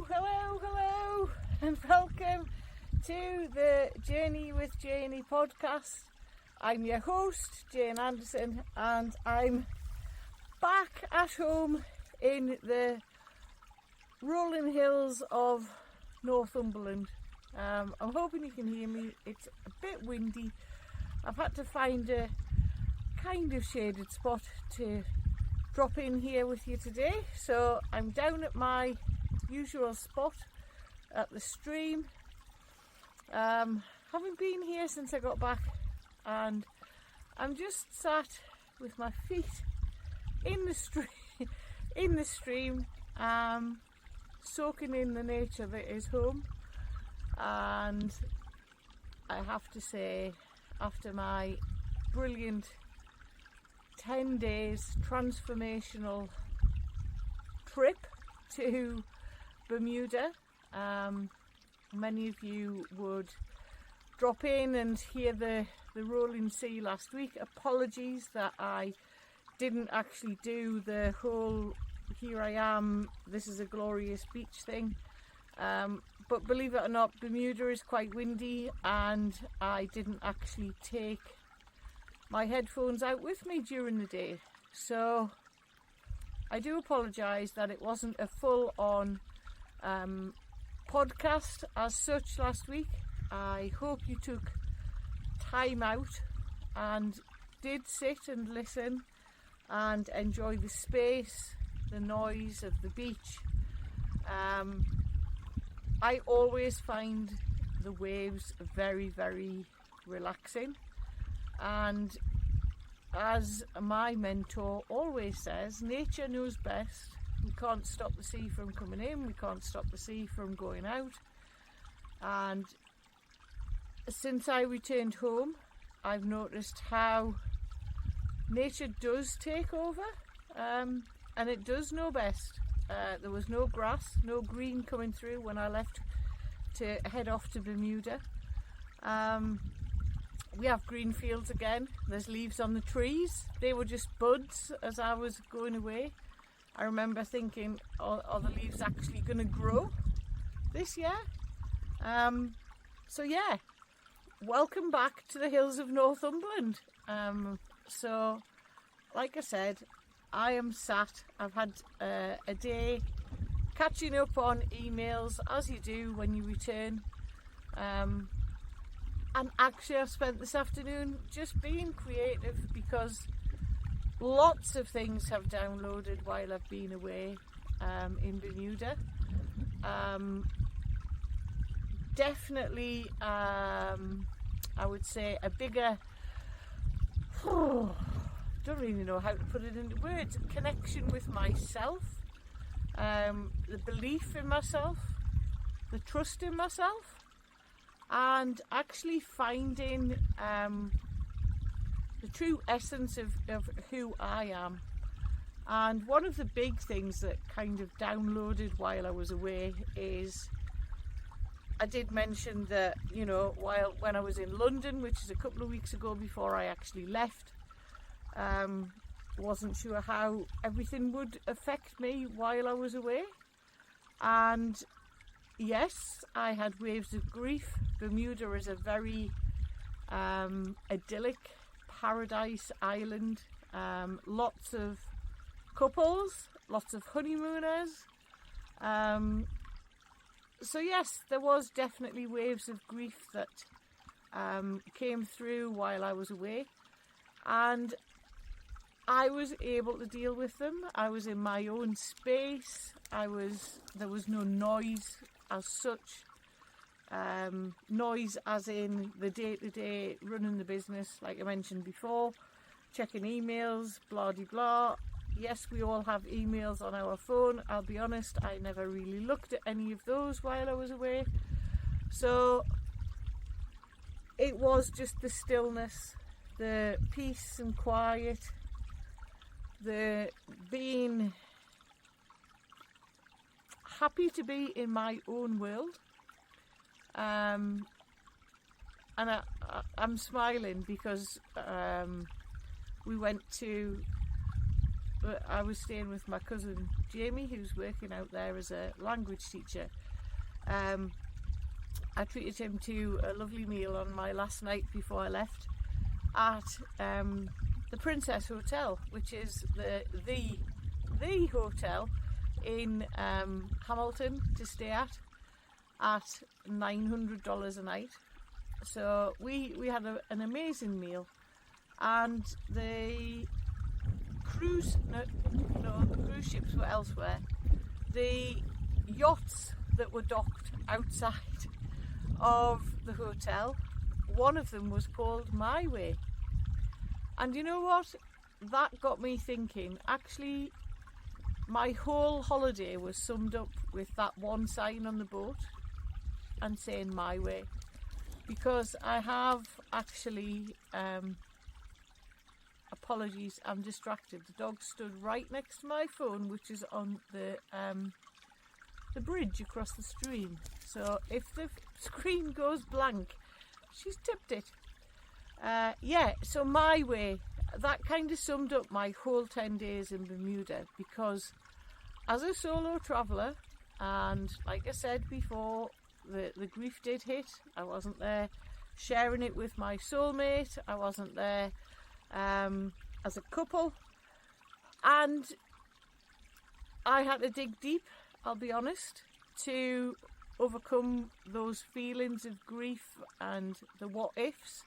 Hello, and welcome to the Janey with Janey podcast. I'm your host, Jane Anderson, and I'm back at home in the rolling hills of Northumberland. I'm hoping you can hear me. It's a bit windy. I've had to find a kind of shaded spot to drop in here with you today. So I'm down at my usual spot at the stream. Haven't been here since I got back, and I'm just sat with my feet in the stream, soaking in the nature that is home. And I have to say, after my brilliant 10 days transformational trip to Bermuda, many of you would drop in and hear the rolling sea last week. Apologies that I didn't actually do the whole here I am, this is a glorious beach thing, but believe it or not, Bermuda is quite windy, and I didn't actually take my headphones out with me during the day, so I do apologise that it wasn't a full-on podcast as such last week. I hope you took time out and did sit and listen and enjoy the space, the noise of the beach. I always find the waves very, very relaxing, and as my mentor always says, nature knows best. We can't stop the sea from coming in, we can't stop the sea from going out. And since I returned home, I've noticed how nature does take over, and it does know best. There was no grass, no green coming through when I left to head off to Bermuda. We have green fields again. There's leaves on the trees. They were just buds as I was going away. I remember thinking, are the leaves actually going to grow this year? So yeah, welcome back to the hills of Northumberland. So, like I said, I am sat. I've had a day catching up on emails, as you do when you return. And actually I've spent this afternoon just being creative, because lots of things have downloaded while I've been away in Bermuda. Definitely, I would say a bigger, don't really know how to put it into words, connection with myself, the belief in myself, the trust in myself, and actually finding the true essence of who I am. And one of the big things that kind of downloaded while I was away is, I did mention that, when I was in London, which is a couple of weeks ago before I actually left, wasn't sure how everything would affect me while I was away. And yes, I had waves of grief. Bermuda is a very idyllic paradise island. Lots of couples, lots of honeymooners. So yes, there was definitely waves of grief that came through while I was away, and I was able to deal with them. I was in my own space. There was no noise as such. Noise as in the day-to-day running the business, like I mentioned before, checking emails, blah de blah. Yes, we all have emails on our phone. I'll be honest, I never really looked at any of those while I was away. So it was just the stillness, the peace and quiet, the being happy to be in my own world. And I'm smiling because we went to I was staying with my cousin Jamie, who's working out there as a language teacher. I treated him to a lovely meal on my last night before I left at the Princess Hotel, which is the hotel in Hamilton to stay at $900 a night. So we had an amazing meal, and the cruise ships were elsewhere. The yachts that were docked outside of the hotel, one of them was called My Way. And you know what? That got me thinking. Actually, my whole holiday was summed up with that one sign on the boat and saying My Way. Because I have actually, apologies, I'm distracted. The dog stood right next to my phone, which is on the bridge across the stream. So if the screen goes blank, she's tipped it. Yeah, so My Way, that kind of summed up my whole 10 days in Bermuda, because as a solo traveller, and like I said before, the grief did hit. I wasn't there sharing it with my soulmate. I wasn't there as a couple, and I had to dig deep, I'll be honest, to overcome those feelings of grief and the what ifs.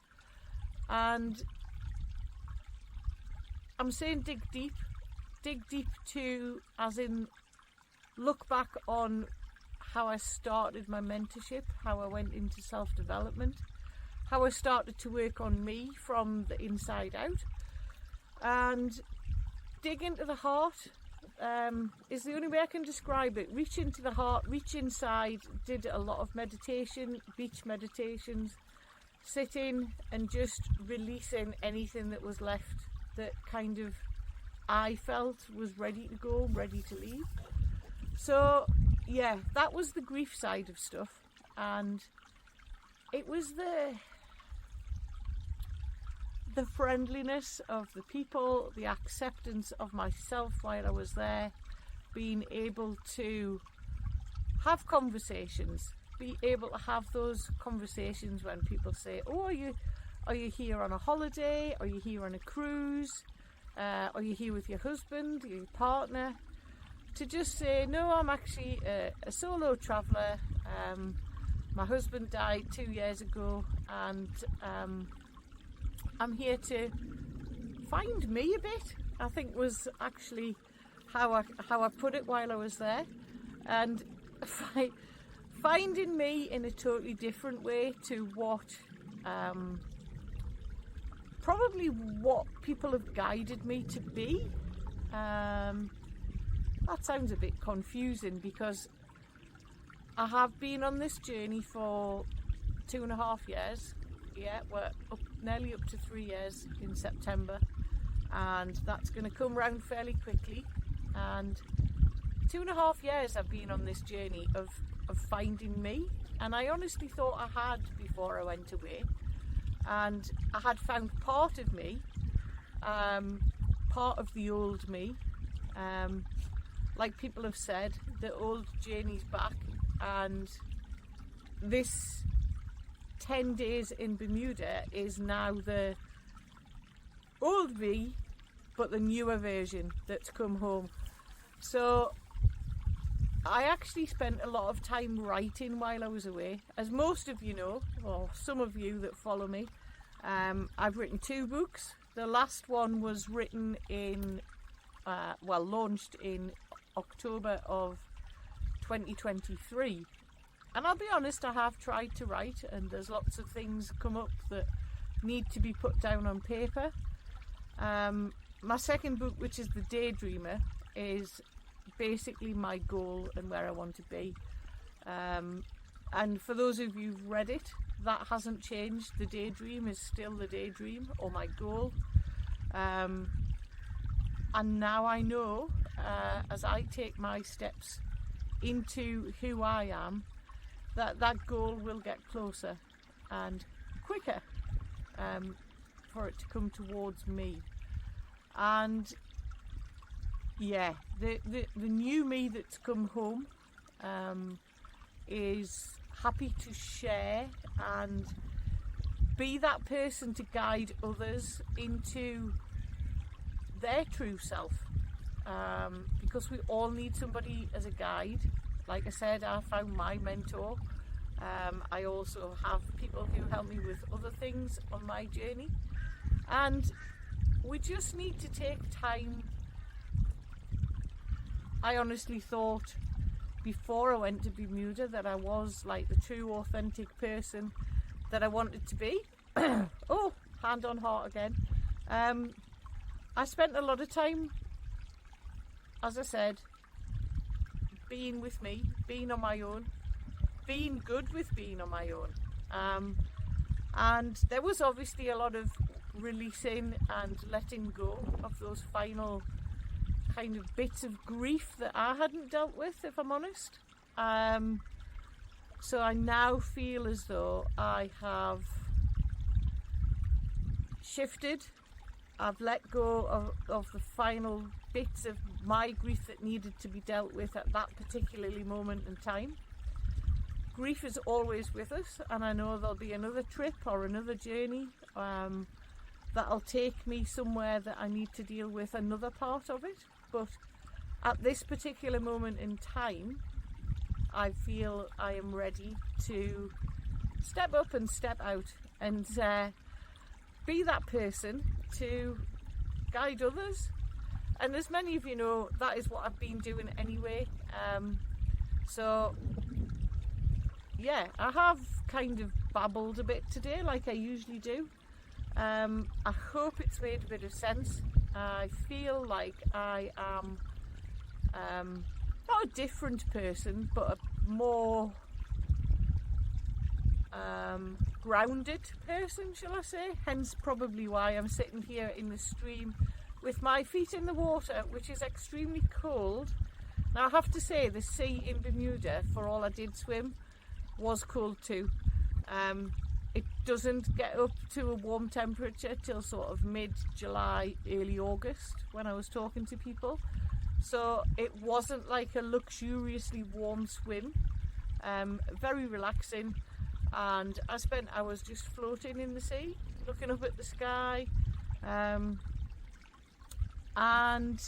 And I'm saying dig deep to, as in, look back on how I started my mentorship, how I went into self-development, how I started to work on me from the inside out, and dig into the heart is the only way I can describe it. Reach into the heart, reach inside. Did a lot of meditation, beach meditations, sitting and just releasing anything that was left that kind of I felt was ready to go, ready to leave. So yeah, that was the grief side of stuff, and it was the friendliness of the people, the acceptance of myself while I was there, being able to have conversations, be able to have those conversations when people say, oh, are you here on a holiday? Are you here on a cruise? Are you here with your husband, your partner? To just say, no, I'm actually a solo traveller. My husband died 2 years ago, and I'm here to find me a bit, I think was actually how I put it while I was there, and finding me in a totally different way to what probably what people have guided me to be. That sounds a bit confusing, because I have been on this journey for 2.5 years. Yeah, we're nearly up to 3 years in September, and that's going to come round fairly quickly. And 2.5 years I've been on this journey of finding me, and I honestly thought I had before I went away, and I had found part of me, part of the old me. Like people have said, the old Janey's back, and this 10 days in Bermuda is now the old me, but the newer version that's come home. So I actually spent a lot of time writing while I was away. As most of you know, or some of you that follow me, I've written 2 books. The last one was written in, launched in October of 2023. And I'll be honest, I have tried to write, and there's lots of things come up that need to be put down on paper. My second book, which is The Daydreamer, is basically my goal and where I want to be. And for those of you who've read it, that hasn't changed. The daydream is still the daydream, or my goal. And now I know, as I take my steps into who I am, that goal will get closer and quicker for it to come towards me. And yeah, the new me that's come home is happy to share and be that person to guide others into their true self, because we all need somebody as a guide. Like I said, I found my mentor. I also have people who help me with other things on my journey, and we just need to take time. I honestly thought before I went to Bermuda that I was like the true authentic person that I wanted to be. Oh, hand on heart again. I spent a lot of time, as I said, being with me, being on my own, being good with being on my own. And there was obviously a lot of releasing and letting go of those final kind of bits of grief that I hadn't dealt with, if I'm honest. So I now feel as though I have shifted. I've let go of the final bits of my grief that needed to be dealt with at that particularly moment in time. Grief is always with us, and I know there'll be another trip or another journey that'll take me somewhere that I need to deal with another part of it. But at this particular moment in time, I feel I am ready to step up and step out and be that person to guide others. And as many of you know, that is what I've been doing anyway. So yeah, I have kind of babbled a bit today like I usually do. I hope it's made a bit of sense. I feel like I am not a different person, but a more grounded person, shall I say. Hence probably why I'm sitting here in the stream with my feet in the water, which is extremely cold. Now I have to say, the sea in Bermuda, for all I did swim, was cold too. It doesn't get up to a warm temperature till sort of mid-July, early August when I was talking to people. So it wasn't like a luxuriously warm swim. Very relaxing, and I spent hours just floating in the sea, looking up at the sky. And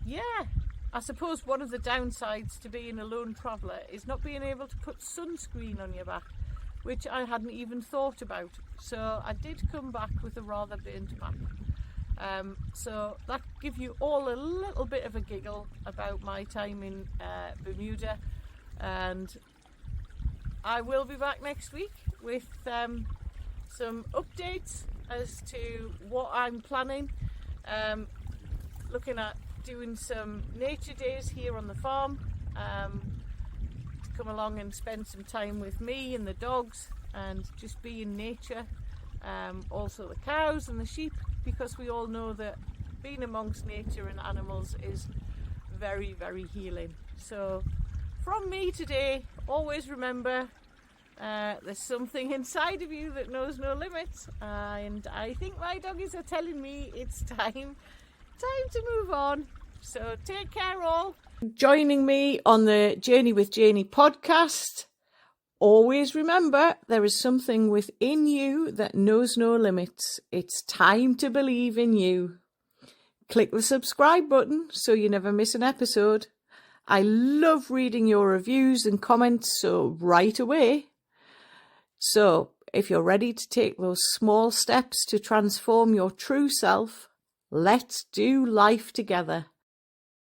yeah, I suppose one of the downsides to being a lone traveller is not being able to put sunscreen on your back, which I hadn't even thought about. So I did come back with a rather burnt back. So that give you all a little bit of a giggle about my time in Bermuda, and I will be back next week with some updates as to what I'm planning. Looking at doing some nature days here on the farm, to come along and spend some time with me and the dogs and just be in nature. Also the cows and the sheep, because we all know that being amongst nature and animals is very, very healing. So from me today, always remember there's something inside of you that knows no limits, and I think my doggies are telling me it's time to move on. So take care all. Joining me on the Journey with Janey podcast, always remember there is something within you that knows no limits. It's time to believe in you. Click the subscribe button so you never miss an episode. I love reading your reviews and comments, so right away. So if you're ready to take those small steps to transform your true self, let's do life together.